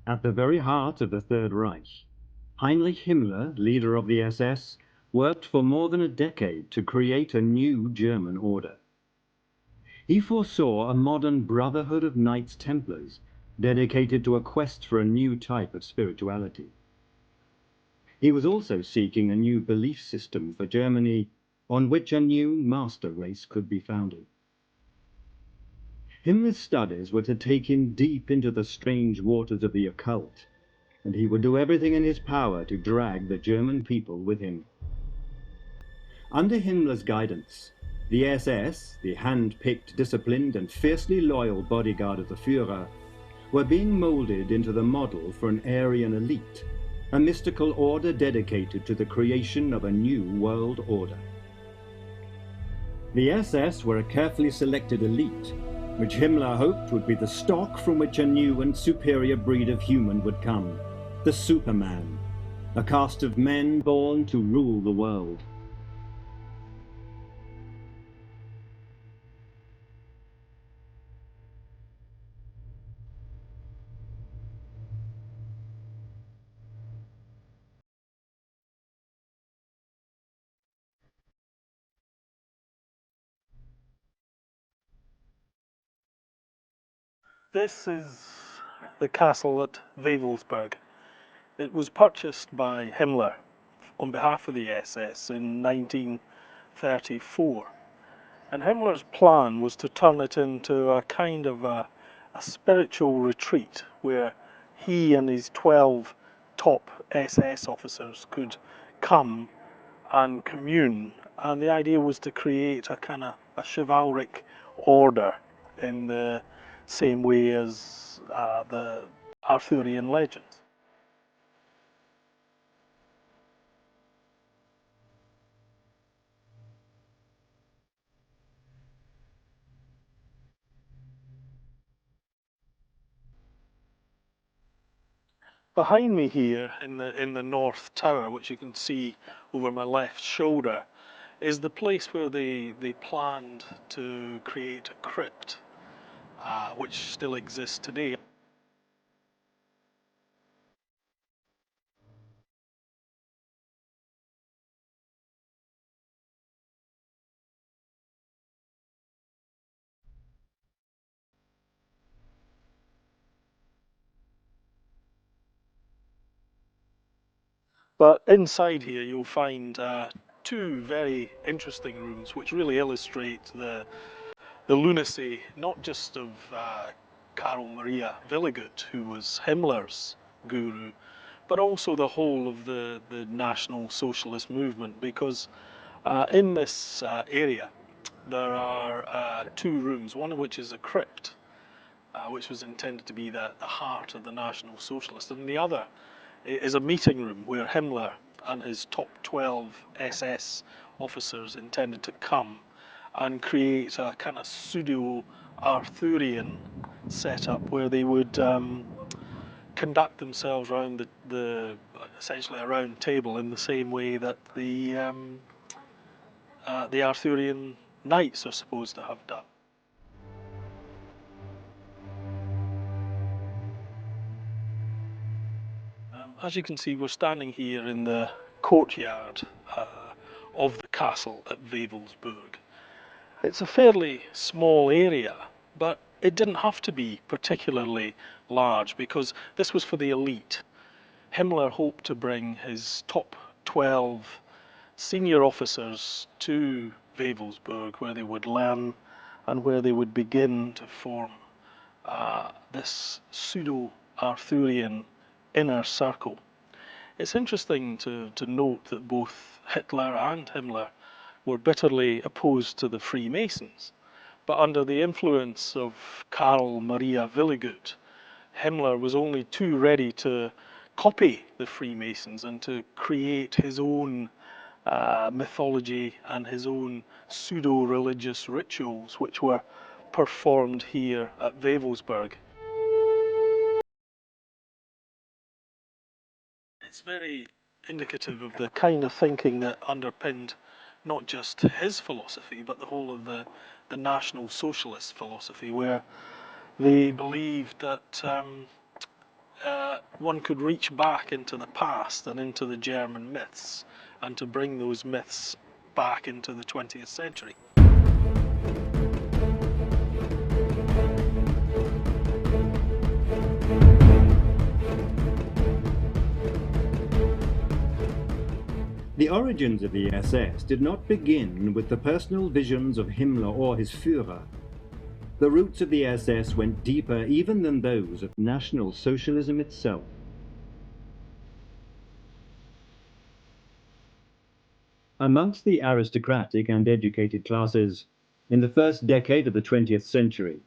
At the very heart of the Third Reich, Heinrich Himmler, leader of the SS, worked for more than a decade to create a new German order. He foresaw a modern brotherhood of Knights Templars dedicated to a quest for a new type of spirituality. He was also seeking a new belief system for Germany on which a new master race could be founded. Himmler's studies were to take him deep into the strange waters of the occult, and he would do everything in his power to drag the German people with him. Under Himmler's guidance, the SS, the hand-picked, disciplined and fiercely loyal bodyguard of the Führer, were being molded into the model for an Aryan elite, a mystical order dedicated to the creation of a new world order. The SS were a carefully selected elite, which Himmler hoped would be the stock from which a new and superior breed of human would come, the Superman, a caste of men born to rule the world. This is the castle at Wewelsburg. It was purchased by Himmler on behalf of the SS in 1934. And Himmler's plan was to turn it into a kind of a spiritual retreat where he and his 12 top SS officers could come and commune. And the idea was to create a kind of a chivalric order in the same way as the Arthurian legends. Behind me here in the North Tower, which you can see over my left shoulder, is the place where they planned to create a crypt, which still exists today. But inside here you'll find two very interesting rooms which really illustrate the lunacy, not just of Karl Maria Willigut, who was Himmler's guru, but also the whole of the National Socialist movement, because in this area there are two rooms, one of which is a crypt, which was intended to be the heart of the National Socialists, and the other is a meeting room where Himmler and his top 12 SS officers intended to come and create a kind of pseudo-Arthurian setup where they would conduct themselves around essentially a round table in the same way that the Arthurian knights are supposed to have done. As you can see, we're standing here in the courtyard of the castle at Wewelsburg. It's a fairly small area, but it didn't have to be particularly large because this was for the elite. Himmler hoped to bring his top 12 senior officers to Wewelsburg, where they would learn and where they would begin to form this pseudo-Arthurian inner circle. It's interesting to note that both Hitler and Himmler were bitterly opposed to the Freemasons, but under the influence of Karl Maria Willigut, Himmler was only too ready to copy the Freemasons and to create his own mythology and his own pseudo-religious rituals, which were performed here at Wewelsburg. It's very indicative of the kind of thinking that underpinned not just his philosophy, but the whole of the National Socialist philosophy, where they believed that one could reach back into the past and into the German myths, and to bring those myths back into the 20th century. The origins of the SS did not begin with the personal visions of Himmler or his Führer. The roots of the SS went deeper even than those of National Socialism itself. Amongst the aristocratic and educated classes, in the first decade of the 20th century,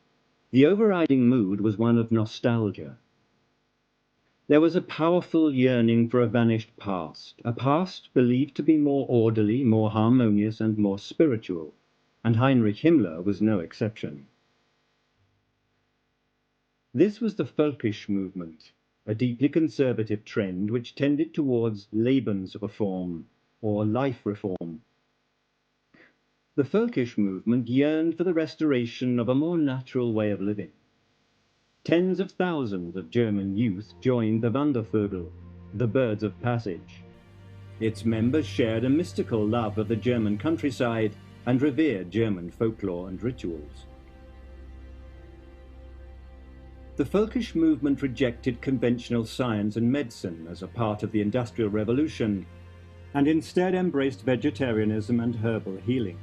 the overriding mood was one of nostalgia. There was a powerful yearning for a vanished past, a past believed to be more orderly, more harmonious, and more spiritual, and Heinrich Himmler was no exception. This was the Völkisch movement, a deeply conservative trend which tended towards Lebensreform, or life reform. The Völkisch movement yearned for the restoration of a more natural way of living. Tens of thousands of German youth joined the Wandervögel, the birds of passage. Its members shared a mystical love of the German countryside and revered German folklore and rituals. The Völkisch movement rejected conventional science and medicine as a part of the Industrial Revolution, and instead embraced vegetarianism and herbal healing.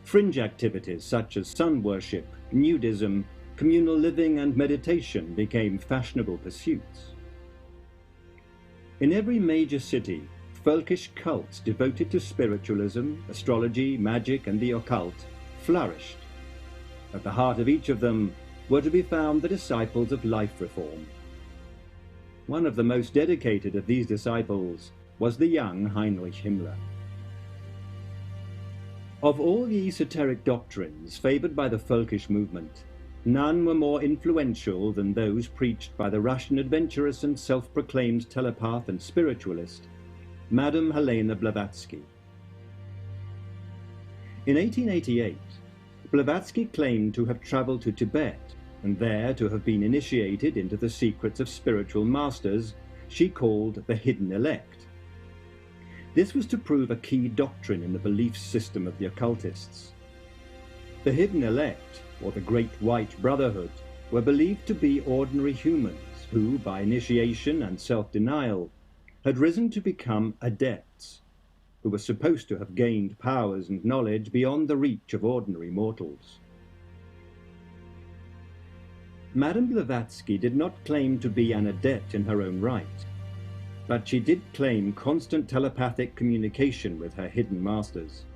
Fringe activities such as sun worship, nudism, communal living and meditation became fashionable pursuits. In every major city, Völkisch cults devoted to spiritualism, astrology, magic and the occult flourished. At the heart of each of them were to be found the disciples of life reform. One of the most dedicated of these disciples was the young Heinrich Himmler. Of all the esoteric doctrines favoured by the Völkisch movement, none were more influential than those preached by the Russian adventuress and self-proclaimed telepath and spiritualist, Madame Helena Blavatsky. In 1888, Blavatsky claimed to have travelled to Tibet, and there to have been initiated into the secrets of spiritual masters she called the hidden elect. This was to prove a key doctrine in the belief system of the occultists. The hidden elect, or the Great White Brotherhood, were believed to be ordinary humans who, by initiation and self-denial, had risen to become adepts, who were supposed to have gained powers and knowledge beyond the reach of ordinary mortals. Madame Blavatsky did not claim to be an adept in her own right, but she did claim constant telepathic communication with her hidden masters.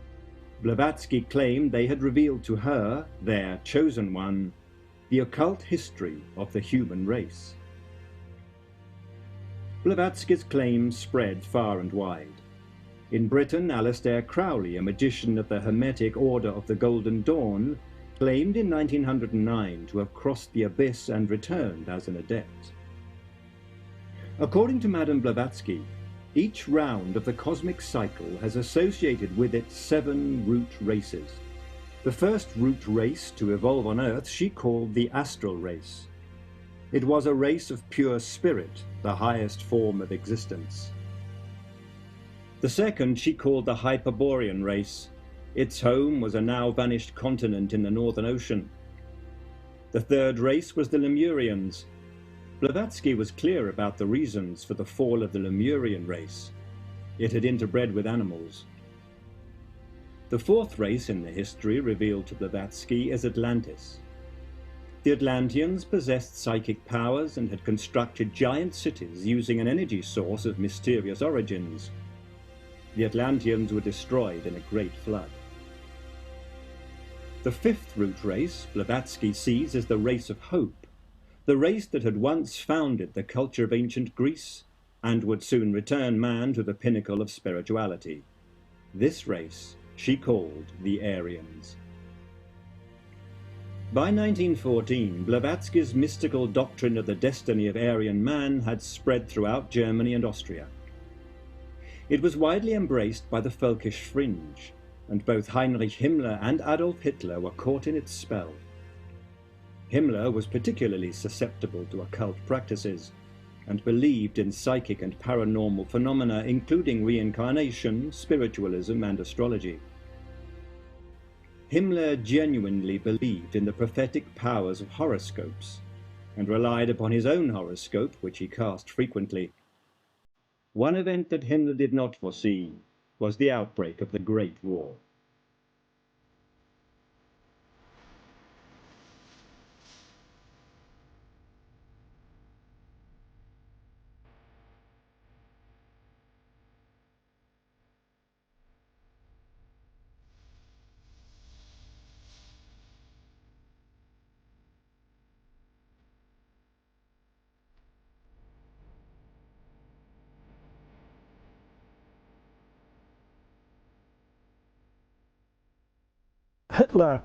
Blavatsky claimed they had revealed to her, their chosen one, the occult history of the human race. Blavatsky's claims spread far and wide. In Britain, Aleister Crowley, a magician of the Hermetic Order of the Golden Dawn, claimed in 1909 to have crossed the abyss and returned as an adept. According to Madame Blavatsky, each round of the cosmic cycle has associated with it 7 root races. The first root race to evolve on Earth she called the astral race. It was a race of pure spirit, the highest form of existence. The second she called the Hyperborean race. Its home was a now vanished continent in the Northern Ocean. The third race was the Lemurians. Blavatsky was clear about the reasons for the fall of the Lemurian race. It had interbred with animals. The fourth race in the history revealed to Blavatsky is Atlantis. The Atlanteans possessed psychic powers and had constructed giant cities using an energy source of mysterious origins. The Atlanteans were destroyed in a great flood. The fifth root race Blavatsky sees as the race of hope, the race that had once founded the culture of ancient Greece and would soon return man to the pinnacle of spirituality. This race she called the Aryans. By 1914, Blavatsky's mystical doctrine of the destiny of Aryan man had spread throughout Germany and Austria. It was widely embraced by the Völkisch fringe, and both Heinrich Himmler and Adolf Hitler were caught in its spell. Himmler was particularly susceptible to occult practices and believed in psychic and paranormal phenomena, including reincarnation, spiritualism, and astrology. Himmler genuinely believed in the prophetic powers of horoscopes and relied upon his own horoscope, which he cast frequently. One event that Himmler did not foresee was the outbreak of the Great War. Hitler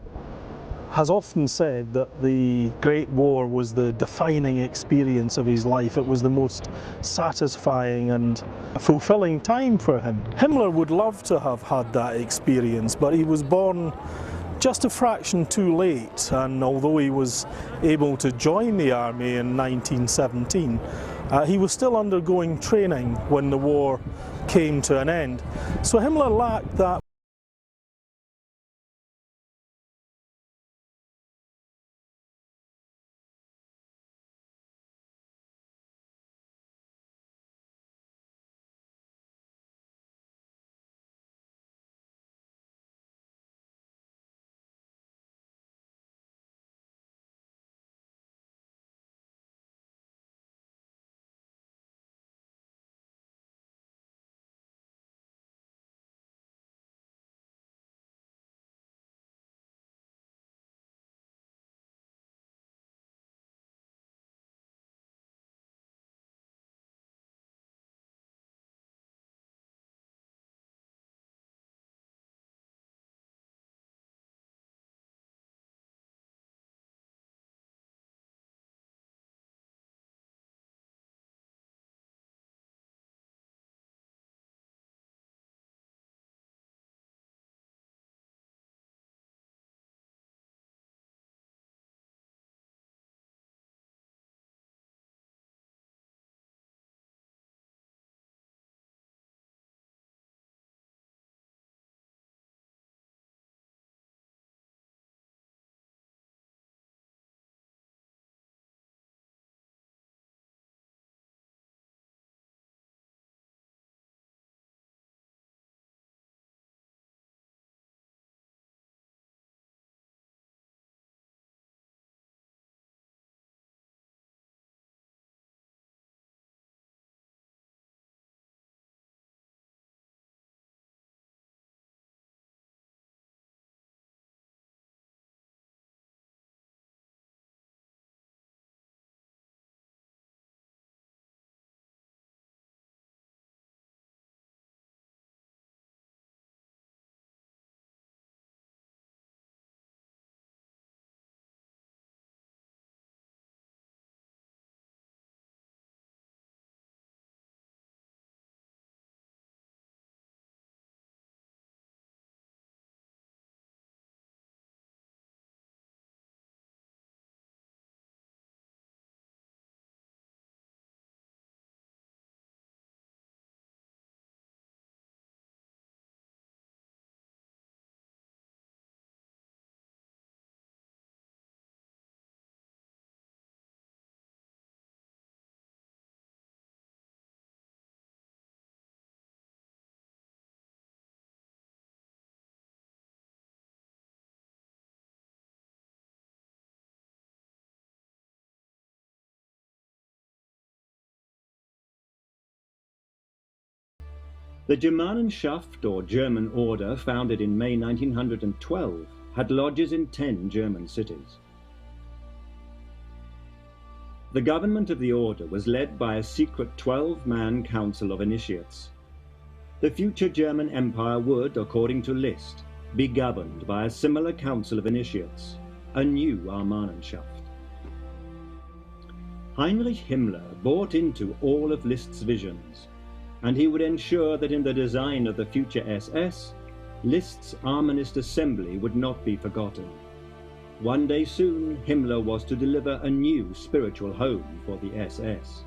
has often said that the Great War was the defining experience of his life. It was the most satisfying and fulfilling time for him. Himmler would love to have had that experience, but he was born just a fraction too late, and although he was able to join the army in 1917, he was still undergoing training when the war came to an end. So Himmler lacked that The Germanenschaft, or German Order, founded in May 1912, had lodges in 10 German cities. The government of the order was led by a secret 12-man council of initiates. The future German Empire would, according to Liszt, be governed by a similar council of initiates, a new Armanenschaft. Heinrich Himmler bought into all of Liszt's visions, and he would ensure that in the design of the future SS, Liszt's Armanist assembly would not be forgotten. One day soon, Himmler was to deliver a new spiritual home for the SS.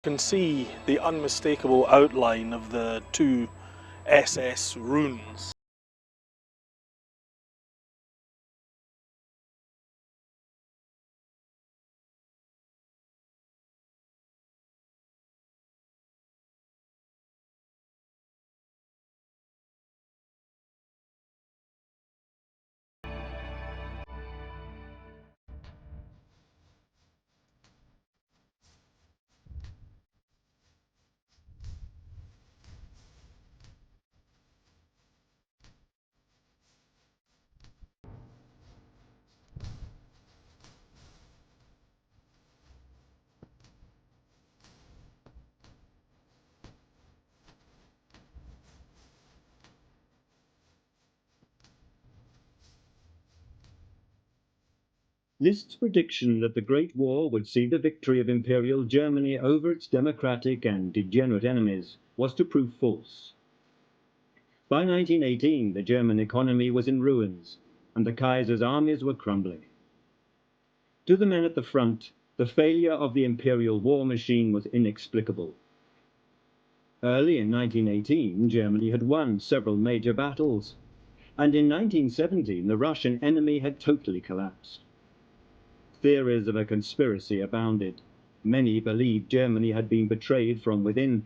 You can see the unmistakable outline of the two SS runes. List's prediction that the Great War would see the victory of Imperial Germany over its democratic and degenerate enemies was to prove false. By 1918, the German economy was in ruins, and the Kaiser's armies were crumbling. To the men at the front, the failure of the imperial war machine was inexplicable. Early in 1918, Germany had won several major battles, and in 1917 the Russian enemy had totally collapsed. Theories of a conspiracy abounded. Many believed Germany had been betrayed from within.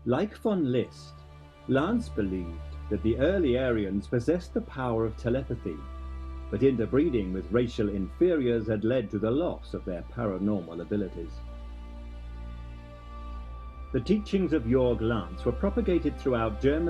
Like von Liszt, Lance believed that the early Aryans possessed the power of telepathy, but interbreeding with racial inferiors had led to the loss of their paranormal abilities. The teachings of Jörg Lance were propagated throughout Germany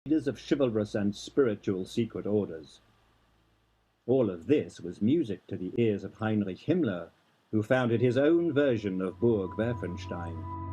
leaders of chivalrous and spiritual secret orders. All of this was music to the ears of Heinrich Himmler, who founded his own version of Burg Werfenstein.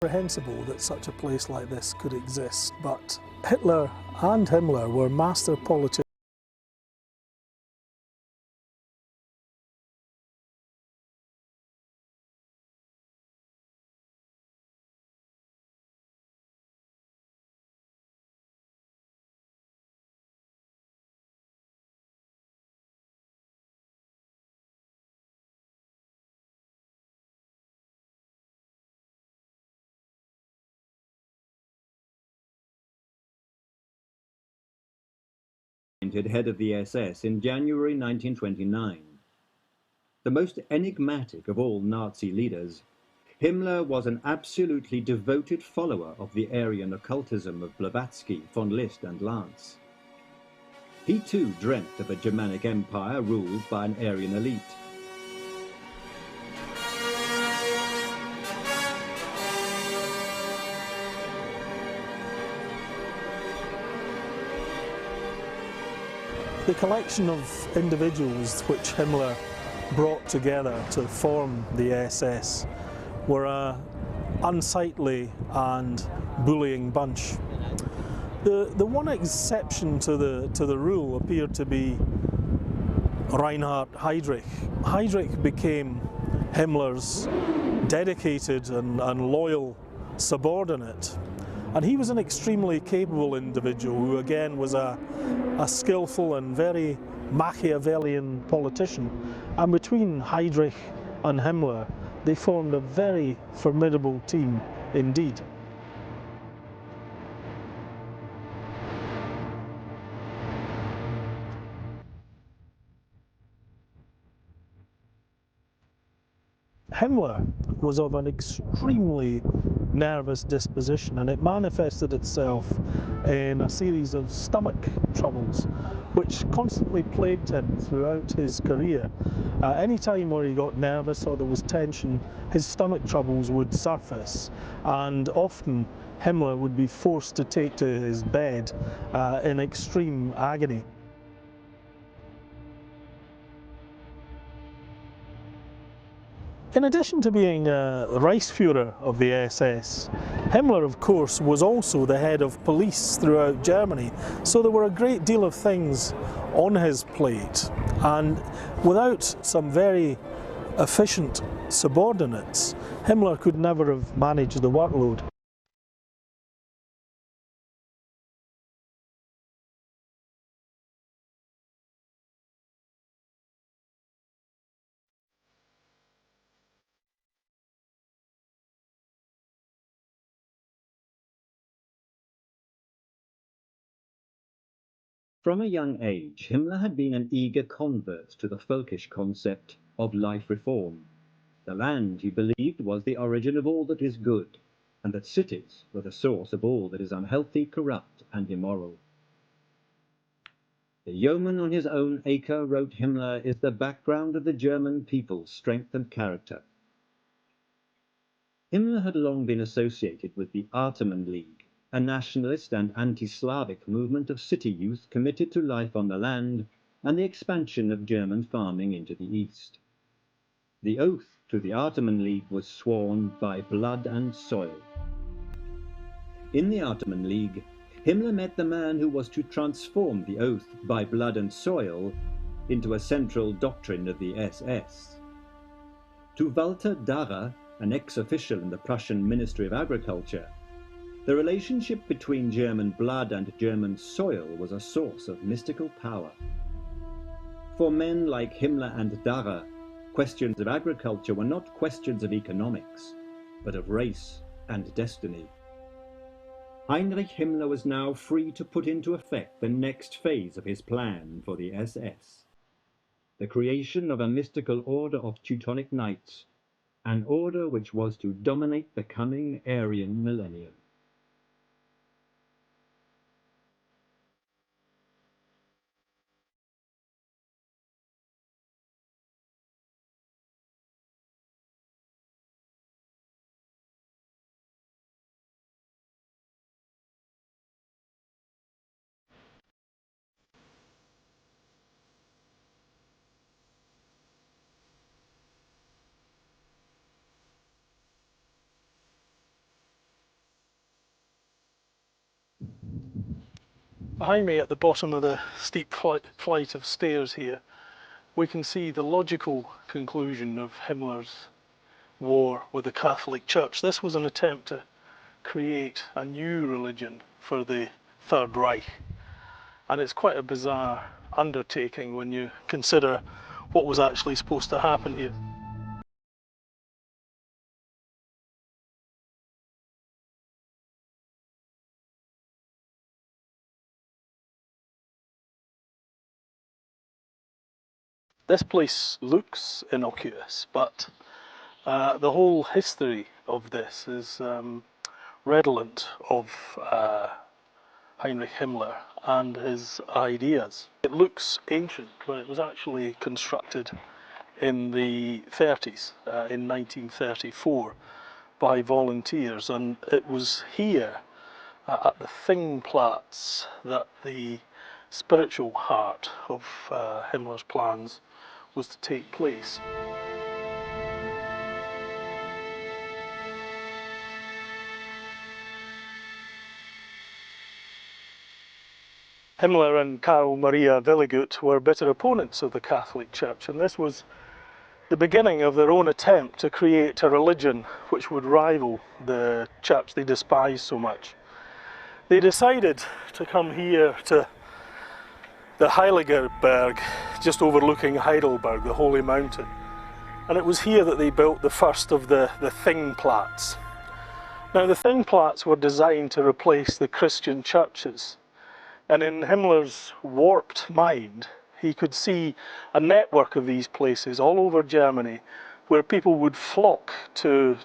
Comprehensible that such a place like this could exist, but Hitler and Himmler were master politicians. Head of the SS in January 1929. The most enigmatic of all Nazi leaders, Himmler was an absolutely devoted follower of the Aryan occultism of Blavatsky, von List and Lance. He too dreamt of a Germanic empire ruled by an Aryan elite. The collection of individuals which Himmler brought together to form the SS were an unsightly and bullying bunch. The one exception to the rule appeared to be Reinhard Heydrich. Heydrich became Himmler's dedicated and loyal subordinate, and he was an extremely capable individual who again was a skillful and very Machiavellian politician, and between Heydrich and Himmler they formed a very formidable team indeed. Himmler was of an extremely nervous disposition, and it manifested itself in a series of stomach troubles which constantly plagued him throughout his career. Any time where he got nervous or there was tension, his stomach troubles would surface, and often Himmler would be forced to take to his bed in extreme agony. In addition to being Reichsführer of the SS, Himmler, of course, was also the head of police throughout Germany, so there were a great deal of things on his plate, and without some very efficient subordinates, Himmler could never have managed the workload. From a young age, Himmler had been an eager convert to the folkish concept of life reform. The land, he believed, was the origin of all that is good, and that cities were the source of all that is unhealthy, corrupt, and immoral. The yeoman on his own acre, wrote Himmler, is the background of the German people's strength and character. Himmler had long been associated with the Arteman League, a nationalist and anti-Slavic movement of city youth committed to life on the land and the expansion of German farming into the east. The oath to the Arteman League was sworn by blood and soil. In the Arteman League, Himmler met the man who was to transform the oath by blood and soil into a central doctrine of the SS. To Walter Darrer, an ex-official in the Prussian Ministry of Agriculture, the relationship between German blood and German soil was a source of mystical power. For men like Himmler and Darrer, questions of agriculture were not questions of economics, but of race and destiny. Heinrich Himmler was now free to put into effect the next phase of his plan for the SS, the creation of a mystical order of Teutonic Knights, an order which was to dominate the coming Aryan millennium. Behind me at the bottom of the steep flight of stairs here, we can see the logical conclusion of Himmler's war with the Catholic Church. This was an attempt to create a new religion for the Third Reich. And it's quite a bizarre undertaking when you consider what was actually supposed to happen here. This place looks innocuous, but the whole history of this is redolent of Heinrich Himmler and his ideas. It looks ancient, but it was actually constructed in the 30s, in 1934, by volunteers, and it was here at the Thingplatz that the spiritual heart of Himmler's plans was to take place. Himmler and Karl Maria Willigut were bitter opponents of the Catholic Church, and this was the beginning of their own attempt to create a religion which would rival the church they despised so much. They decided to come here to the Heiligerberg, just overlooking Heidelberg, the Holy Mountain. And it was here that they built the first of the Thingplatz. Now, the Thingplatz were designed to replace the Christian churches. And in Himmler's warped mind, he could see a network of these places all over Germany where people would flock to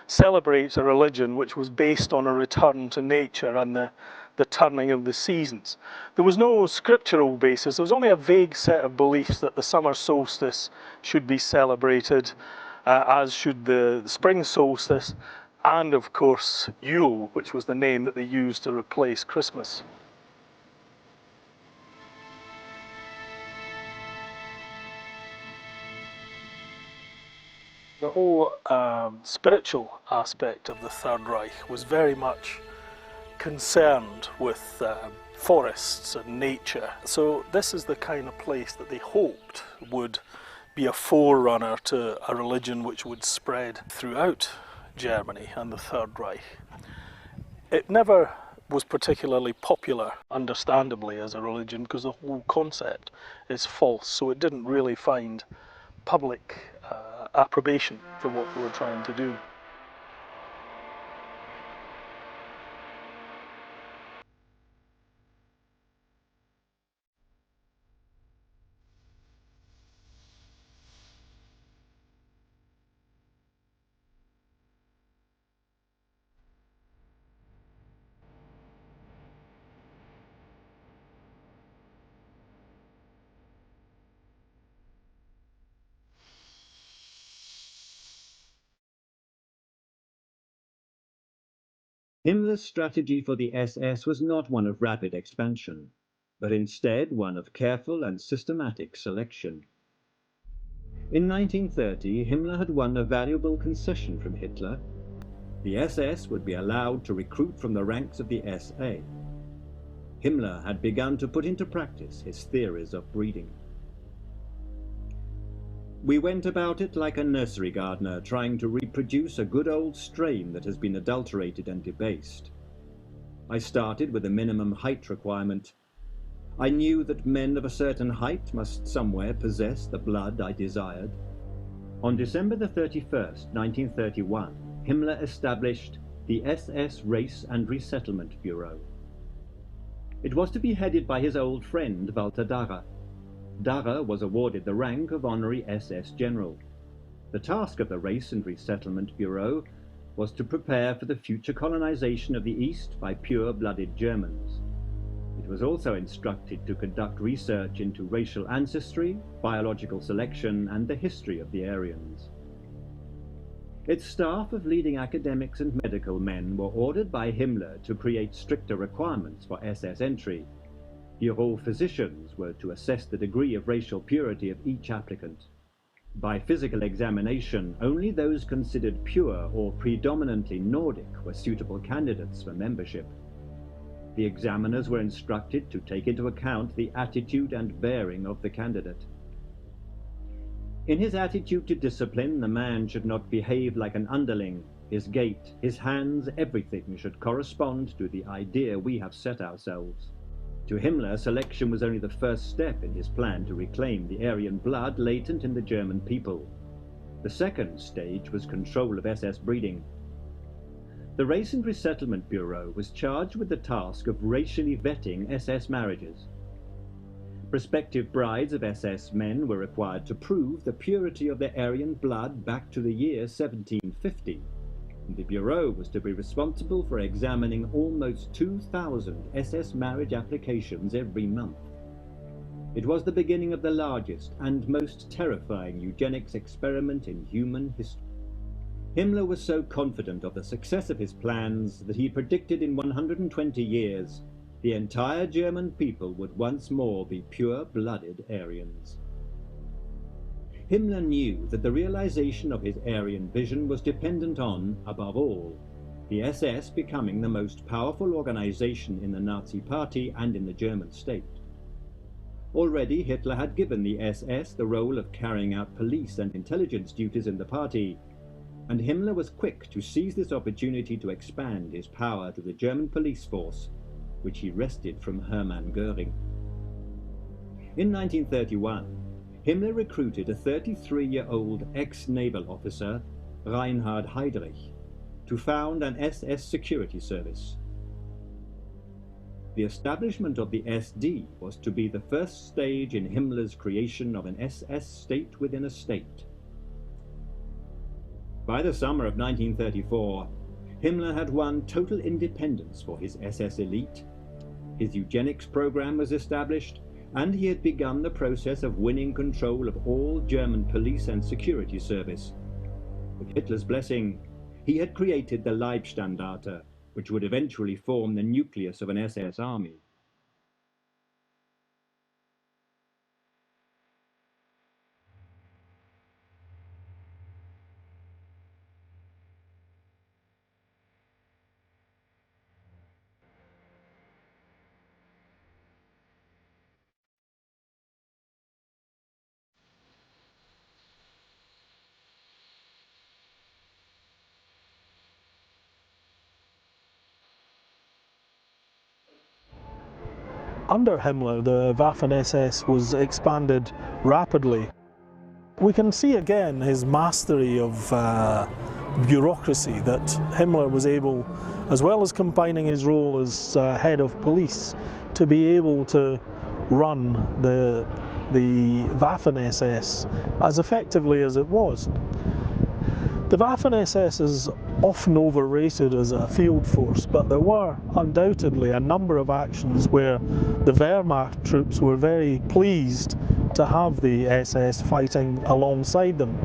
celebrate a religion which was based on a return to nature and the turning of the seasons. There was no scriptural basis, there was only a vague set of beliefs that the summer solstice should be celebrated, as should the spring solstice, and of course Yule, which was the name that they used to replace Christmas. The whole spiritual aspect of the Third Reich was very much concerned with forests and nature. So this is the kind of place that they hoped would be a forerunner to a religion which would spread throughout Germany and the Third Reich. It never was particularly popular, understandably, as a religion, because the whole concept is false, so it didn't really find public approbation for what we were trying to do. Himmler's strategy for the SS was not one of rapid expansion, but instead one of careful and systematic selection. In 1930, Himmler had won a valuable concession from Hitler. The SS would be allowed to recruit from the ranks of the SA. Himmler had begun to put into practice his theories of breeding. We went about it like a nursery gardener trying to reproduce a good old strain that has been adulterated and debased. I started with a minimum height requirement. I knew that men of a certain height must somewhere possess the blood I desired. On December the 31st, 1931, Himmler established the SS Race and Resettlement Bureau. It was to be headed by his old friend Walter Darrer. Darrer was awarded the rank of honorary SS general. The task of the Race and Resettlement Bureau was to prepare for the future colonization of the East by pure-blooded Germans. It was also instructed to conduct research into racial ancestry, biological selection, and the history of the Aryans. Its staff of leading academics and medical men were ordered by Himmler to create stricter requirements for SS entry. Bureau physicians were to assess the degree of racial purity of each applicant. By physical examination, only those considered pure or predominantly Nordic were suitable candidates for membership. The examiners were instructed to take into account the attitude and bearing of the candidate. In his attitude to discipline, the man should not behave like an underling. His gait, his hands, everything should correspond to the idea we have set ourselves. To Himmler, selection was only the first step in his plan to reclaim the Aryan blood latent in the German people. The second stage was control of SS breeding. The Race and Resettlement Bureau was charged with the task of racially vetting SS marriages. Prospective brides of SS men were required to prove the purity of their Aryan blood back to the year 1750. The Bureau was to be responsible for examining almost 2,000 SS marriage applications every month. It was the beginning of the largest and most terrifying eugenics experiment in human history. Himmler was so confident of the success of his plans that he predicted in 120 years the entire German people would once more be pure-blooded Aryans. Himmler knew that the realization of his Aryan vision was dependent on, above all, the SS becoming the most powerful organization in the Nazi Party and in the German state. Already Hitler had given the SS the role of carrying out police and intelligence duties in the party, and Himmler was quick to seize this opportunity to expand his power to the German police force, which he wrested from Hermann Göring. In 1931, Himmler recruited a 33-year-old ex-naval officer, Reinhard Heinrich, to found an SS security service. The establishment of the SD was to be the first stage in Himmler's creation of an SS state within a state. By the summer of 1934, Himmler had won total independence for his SS elite. His eugenics program was established, and he had begun the process of winning control of all German police and security service. With Hitler's blessing, he had created the Leibstandarte, which would eventually form the nucleus of an SS army. Under Himmler, the Waffen SS was expanded rapidly. We can see again his mastery of bureaucracy, that Himmler was able, as well as combining his role as head of police, to be able to run the Waffen SS as effectively as it was. The Waffen SS is often overrated as a field force, but there were undoubtedly a number of actions where the Wehrmacht troops were very pleased to have the SS fighting alongside them.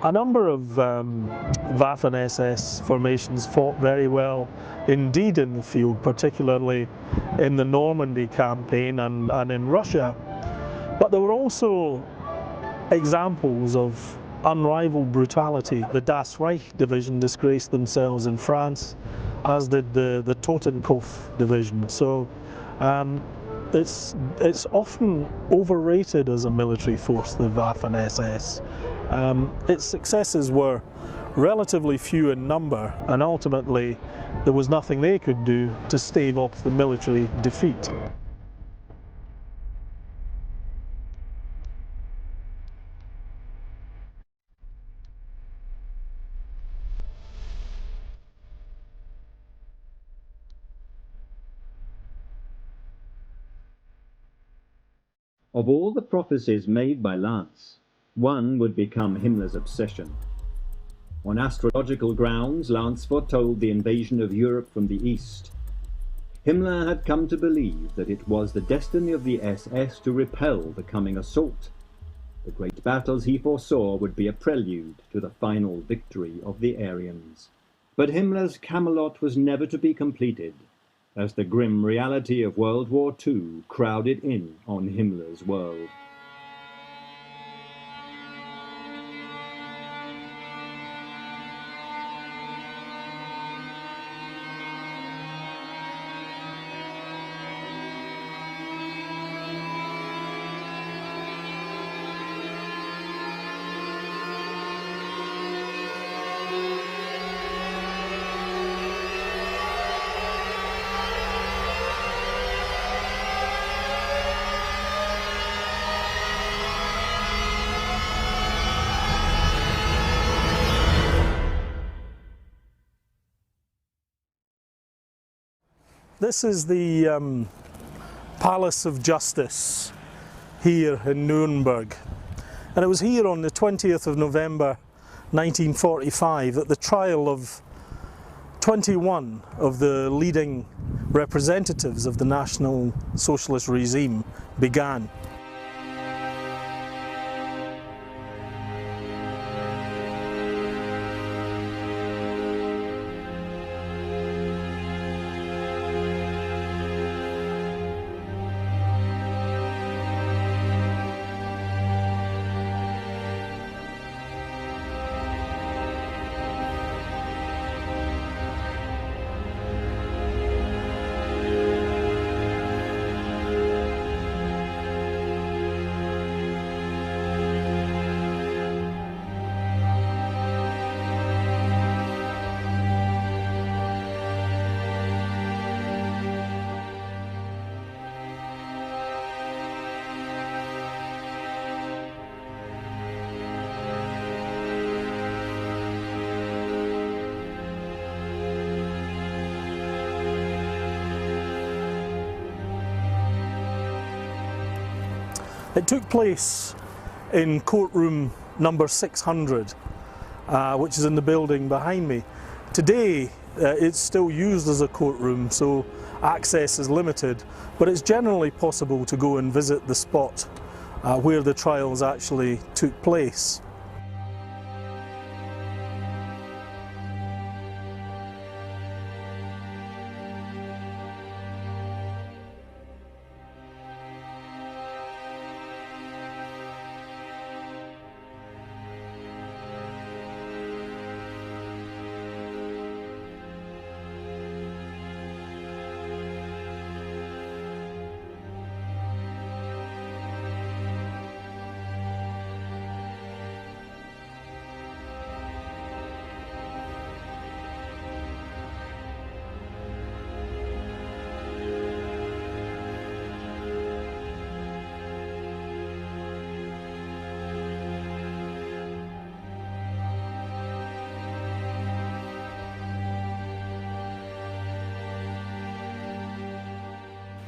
A number of Waffen SS formations fought very well indeed in the field, particularly in the Normandy campaign and in Russia. But there were also examples of unrivaled brutality. The Das Reich division disgraced themselves in France, as did the Totenkopf division. So it's often overrated as a military force, the Waffen SS. Its successes were relatively few in number, and ultimately there was nothing they could do to stave off the military defeat. Of all the prophecies made by Lance, one would become Himmler's obsession. On astrological grounds, Lance foretold the invasion of Europe from the east. Himmler had come to believe that it was the destiny of the SS to repel the coming assault. The great battles he foresaw would be a prelude to the final victory of the Aryans. But Himmler's Camelot was never to be completed, as the grim reality of World War II crowded in on Himmler's world. This is the Palace of Justice here in Nuremberg, and it was here on the 20th of November 1945 that the trial of 21 of the leading representatives of the National Socialist regime began. It took place in courtroom number 600, which is in the building behind me. Today it's still used as a courtroom, so access is limited, but it's generally possible to go and visit the spot where the trials actually took place.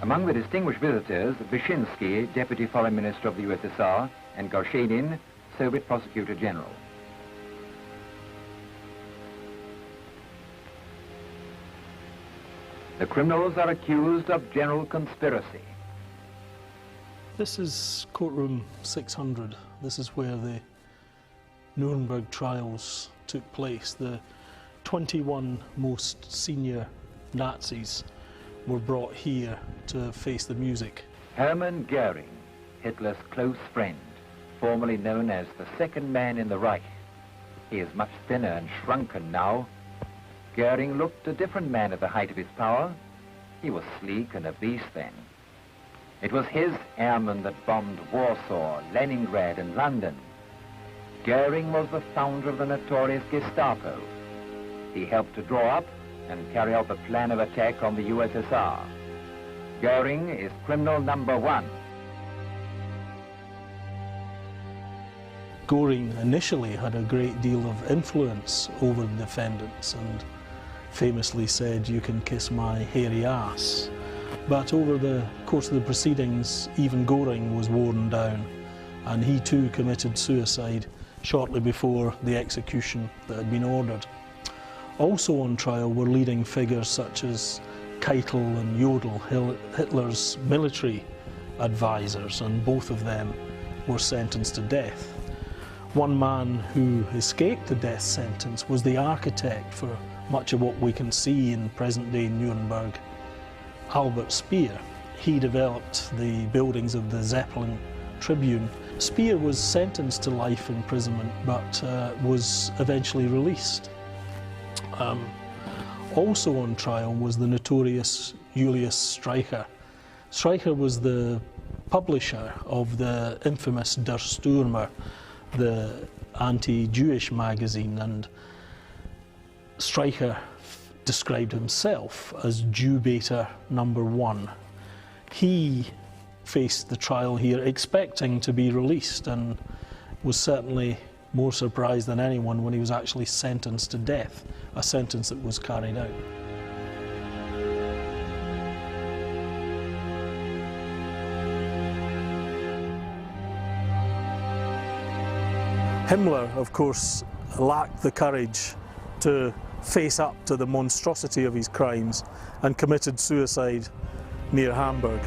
Among the distinguished visitors, Wyszynski, Deputy Foreign Minister of the USSR, and Gorshenin, Soviet Prosecutor General. The criminals are accused of general conspiracy. This is courtroom 600. This is where the Nuremberg trials took place. The 21 most senior Nazis were brought here to face the music. Hermann Goering, Hitler's close friend, formerly known as the second man in the Reich. He is much thinner and shrunken now. Goering looked a different man at the height of his power. He was sleek and obese then. It was his airmen that bombed Warsaw, Leningrad, and London. Goering was the founder of the notorious Gestapo. He helped to draw up and carry out the plan of attack on the USSR. Goering is criminal number one. Goering initially had a great deal of influence over the defendants and famously said, "You can kiss my hairy ass." But over the course of the proceedings, even Goering was worn down, and he too committed suicide shortly before the execution that had been ordered. Also on trial were leading figures such as Keitel and Jodl, Hitler's military advisors, and both of them were sentenced to death. One man who escaped the death sentence was the architect for much of what we can see in present-day Nuremberg. Albert Speer. He developed the buildings of the Zeppelin Tribune. Speer was sentenced to life imprisonment, but was eventually released. Also on trial was the notorious Julius Streicher. Streicher was the publisher of the infamous Der Stürmer, the anti-Jewish magazine, and Streicher described himself as Jew baiter #1. He faced the trial here expecting to be released, and was certainly more surprised than anyone when he was actually sentenced to death, a sentence that was carried out. Himmler, of course, lacked the courage to face up to the monstrosity of his crimes and committed suicide near Hamburg.